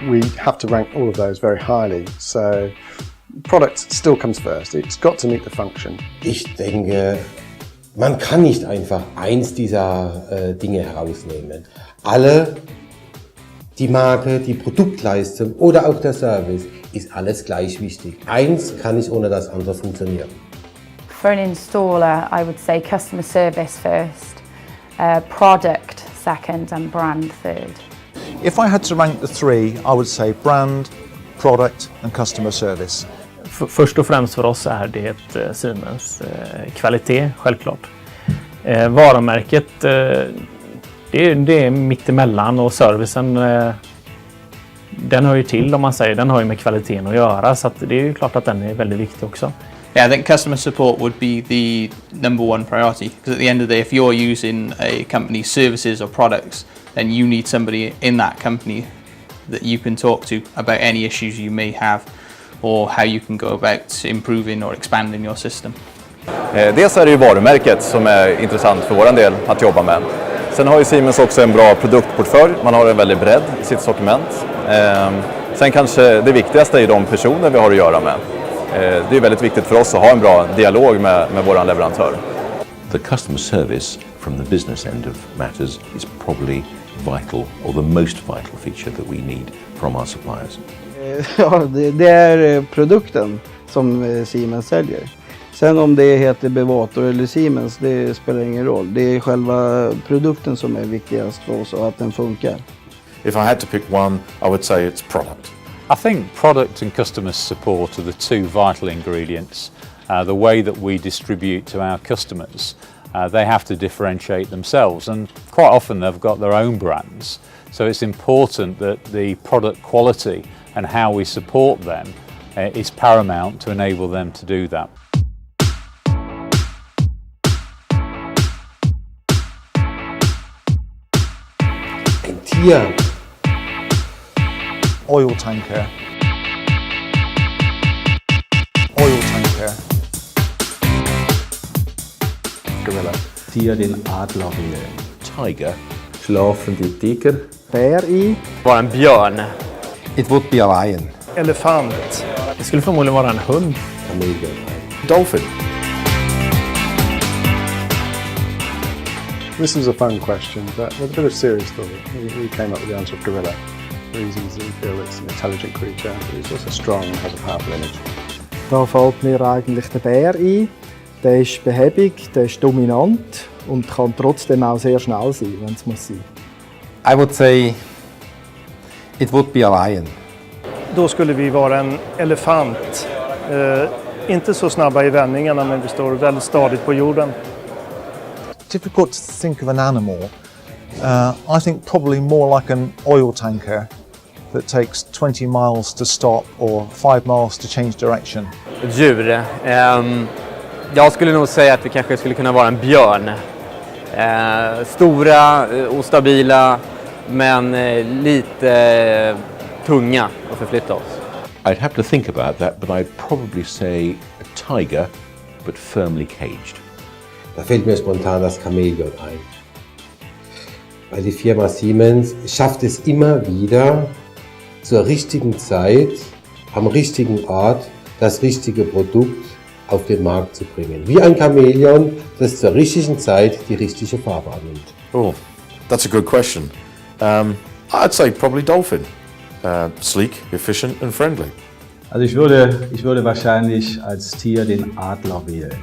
we have to rank all of those very highly. So product still comes first. It's got to meet the function. Ich denke, man kann nicht einfach eins dieser Dinge herausnehmen. Alle, die Marke, die Produktleistung oder auch der Service, ist alles gleich wichtig. Eins kann nicht ohne das andere funktionieren. For an installer, I would say customer service first, product second and brand third. If I had to rank the three, I would say brand, product and customer service. Först och främst för oss är det Siemens kvalitet, självklart. Varumärket, det är mittemellan och servicen, den hör ju till om man säger, den har ju med kvaliteten att göra, så att det är ju klart att den är väldigt viktig också. Yeah, I think customer support would be the number one priority, because at the end of the day, if you're using a company's services or products, then you need somebody in that company that you can talk to about any issues you may have or how you can go about improving or expanding your system. Dels är det ju varumärket som är intressant för vår del att jobba med. Sen har ju Siemens också en bra produktportfölj, man har en väldigt bredd i sitt sortiment. Sen kanske det viktigaste är de personer vi har att göra med. Det är väldigt viktigt för oss att ha en bra dialog med vår leverantör. The customer service from the business end of matters is probably vital, or the most vital feature that we need from our suppliers. Ja, det är produkten som Siemens säljer. Sen om det heter Bevator eller Siemens, det spelar ingen roll. Det är själva produkten som är viktigast för oss och att den funkar. If I had to pick one, I would say it's product. I think product and customer support are the two vital ingredients. The way that we distribute to our customers, they have to differentiate themselves, and quite often they've got their own brands. So it's important that the product quality and how we support them is paramount to enable them to do that. Tier. Oil tanker. Oil tanker. Gorilla. Tier den Adler wählen. Tiger. Schlafende Tiger. Bär i. Vara en björn. It would be a lion. Elefant. Det skulle förmodligen vara en hund. Chameleon. Dolphin. This was a fun question, but with a bit of serious thought, we came up with the answer of gorilla. Reasons that we feel it's an intelligent creature, but it's also strong and has a powerful image. Da fällt mir eigentlich der Bär ein. Der ist behäbig, der ist dominant und kann trotzdem auch sehr schnell sein, wenn es muss sein. I would say it would be a lion. Då skulle vi vara en elefant. Inte så snabba i vändningarna, men vi står väldigt stadigt på jorden. Difficult to think of an animal. I think probably more like an oil tanker that takes 20 miles to stop or 5 miles to change direction. Ett djur. Jag skulle nog säga att vi kanske skulle kunna vara en björn. Stora och stabila, men lite tunga att förflytta oss. I'd have to think about that, but I'd probably say a tiger, but firmly caged. Da fällt mir spontan das Chameleon ein. Weil die Firma Siemens schafft es immer wieder, zur richtigen Zeit, am richtigen Ort, das richtige Produkt auf den Markt zu bringen. Wie ein Chamäleon, das zur richtigen Zeit die richtige Farbe annimmt. Oh, that's a good question. I'd say probably dolphin. Sleek, efficient and friendly. Also ich würde wahrscheinlich als Tier den Adler wählen.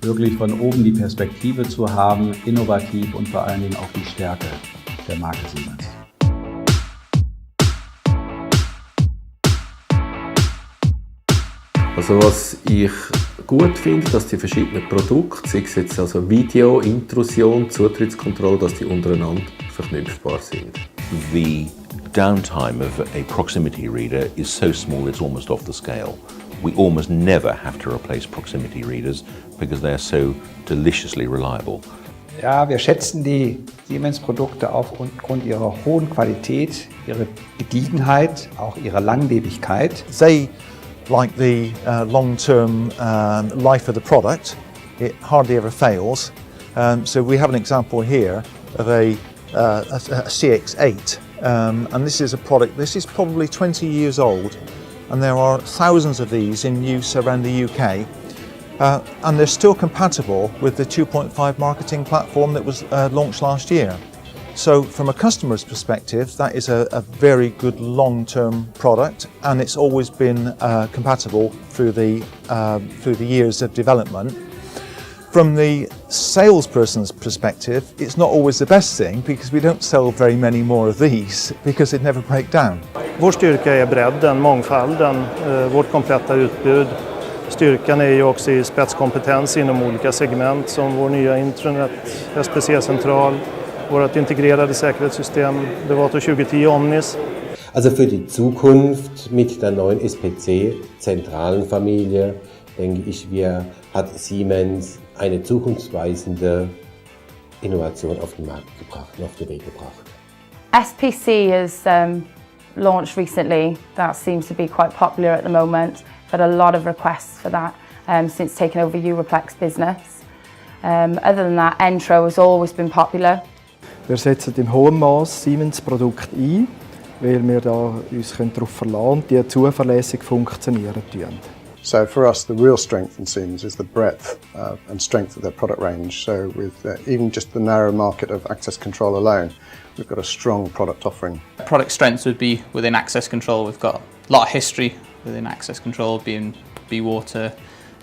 Wirklich von oben die Perspektive zu haben, innovativ und vor allen Dingen auch die Stärke der Marke Siemens. Also was ich gut finde, dass die verschiedenen Produkte, sei es jetzt also Video, Intrusion, Zutrittskontrolle, dass die untereinander verknüpfbar sind. The downtime of a proximity reader is so small it's almost off the scale. We almost never have to replace proximity readers because they are so deliciously reliable. Ja, wir schätzen die Siemens-Produkte aufgrund ihrer hohen Qualität, ihrer Gediegenheit, auch ihrer Langlebigkeit. They like the long-term life of the product. It hardly ever fails. So we have an example here of a CX-8 and this is a product, this is probably 20 years old, and there are thousands of these in use around the UK. And they're still compatible with the 2.5 marketing platform that was launched last year. So from a customer's perspective, that is a very good long-term product, and it's always been compatible through the years of development. From the salesperson's perspective, it's not always the best thing because we don't sell very many more of these because it never break down. Vår styrka är bredden, mångfalden, vårt kompletta utbud. Styrkan är ju också i spetskompetens inom olika segment som vår nya intranet, SPC-central, vårt integrerade säkerhetssystem, Bevato 2010 Omnis. Also für die Zukunft mit der neuen SPC-zentralen Familie, denke ich, hat Siemens eine zukunftsweisende Innovation auf den Markt gebracht, auf den Weg gebracht. SPC has launched recently. That seems to be quite popular at the moment. Had a lot of requests for that since taking over Europlex business. Other than that, Entro has always been popular. Wir setzen in hohem Maß Siemens Produkt ein, weil wir da uns darauf verlassen können, die zuverlässig funktionieren tun. So for us, the real strength in Siemens is the breadth and strength of their product range. So with even just the narrow market of access control alone, we've got a strong product offering. Product strengths would be within access control. We've got a lot of history within access control, being B-Water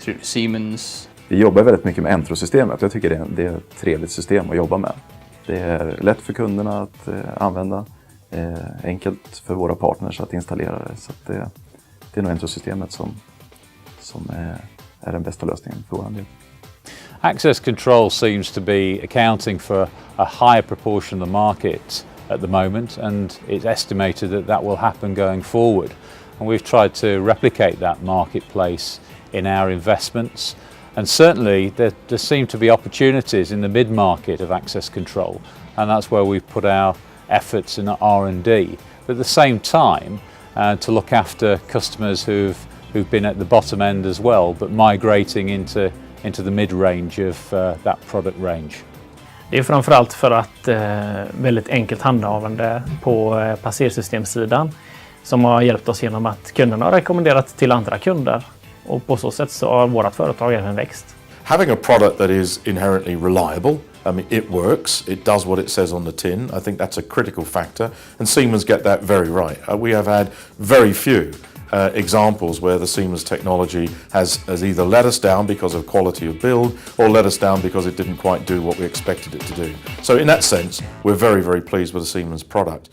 through to Siemens. Vi jobbar väldigt mycket med Entro-systemet. Jag tycker det är ett trevligt system att jobba med. Det är lätt för kunderna att använda, enkelt för våra partners att installera det. Så att det är nog Entro-systemet som är den bästa lösningen för vår del. Access control seems to be accounting for a higher proportion of the market at the moment, and it's estimated that that will happen going forward. And we've tried to replicate that marketplace in our investments. And certainly there seem to be opportunities in the mid-market of access control, and that's where we've put our efforts in R&D. But at the same time, to look after customers who've been at the bottom end as well, but migrating into the mid-range of that product range. Det är framförallt för att väldigt enkelt handhavande på passersystemsidan som har hjälpt oss genom att kunderna har rekommenderat till andra kunder, och på så sätt så har vårt företag även växt. Having a product that is inherently reliable, I mean, it works, it does what it says on the tin. I think that's a critical factor, and Siemens get that very right. We have had very few examples where the Siemens technology has either let us down because of quality of build or let us down because it didn't quite do what we expected it to do. So in that sense, we're very, very pleased with the Siemens product.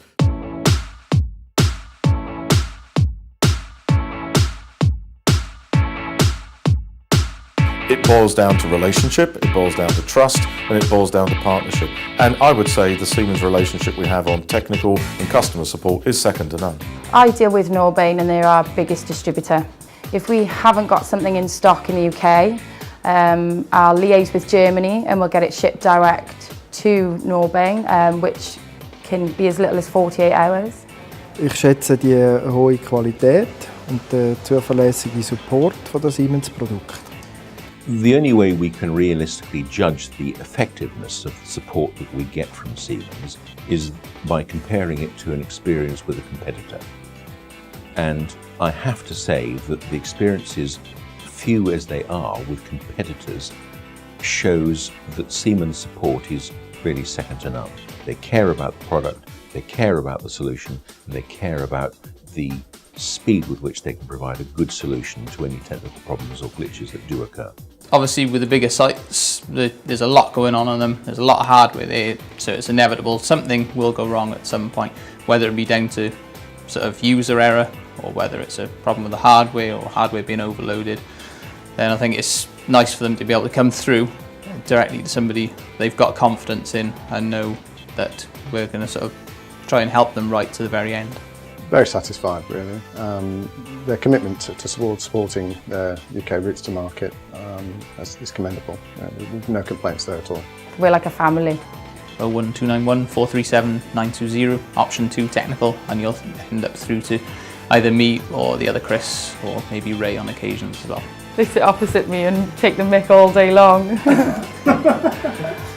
It boils down to relationship, it boils down to trust, and it boils down to partnership. And I would say the Siemens relationship we have on technical and customer support is second to none. I deal with Norbain and they're our biggest distributor. If we haven't got something in stock in the UK, I'll liaise with Germany and we'll get it shipped direct to Norbain, which can be as little as 48 hours. Ich schätze die hohe Qualität und den zuverlässigen Support von der Siemens Produkt. The only way we can realistically judge the effectiveness of the support that we get from Siemens is by comparing it to an experience with a competitor. And I have to say that the experiences, few as they are with competitors, shows that Siemens support is really second to none. They care about the product, they care about the solution, and they care about the speed with which they can provide a good solution to any technical problems or glitches that do occur. Obviously with the bigger sites, there's a lot going on them, there's a lot of hardware there, so it's inevitable something will go wrong at some point, whether it be down to sort of user error or whether it's a problem with the hardware or hardware being overloaded. Then I think it's nice for them to be able to come through directly to somebody they've got confidence in and know that we're going to sort of try and help them right to the very end. Very satisfied, really. Their commitment to supporting their UK routes to market is commendable. No complaints there at all. We're like a family. 01291 437 920, option 2 technical, and you'll end up through to either me or the other Chris, or maybe Ray on occasions as well. They sit opposite me and take the mick all day long.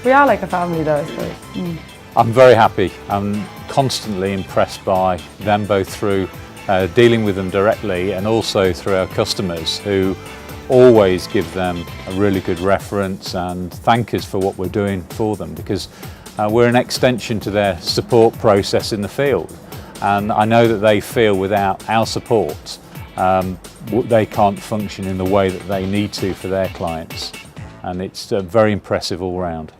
We are like a family though, I suppose. I'm very happy. I'm constantly impressed by them, both through dealing with them directly and also through our customers, who always give them a really good reference and thank us for what we're doing for them, because we're an extension to their support process in the field. And I know that they feel without our support they can't function in the way that they need to for their clients, and it's very impressive all round.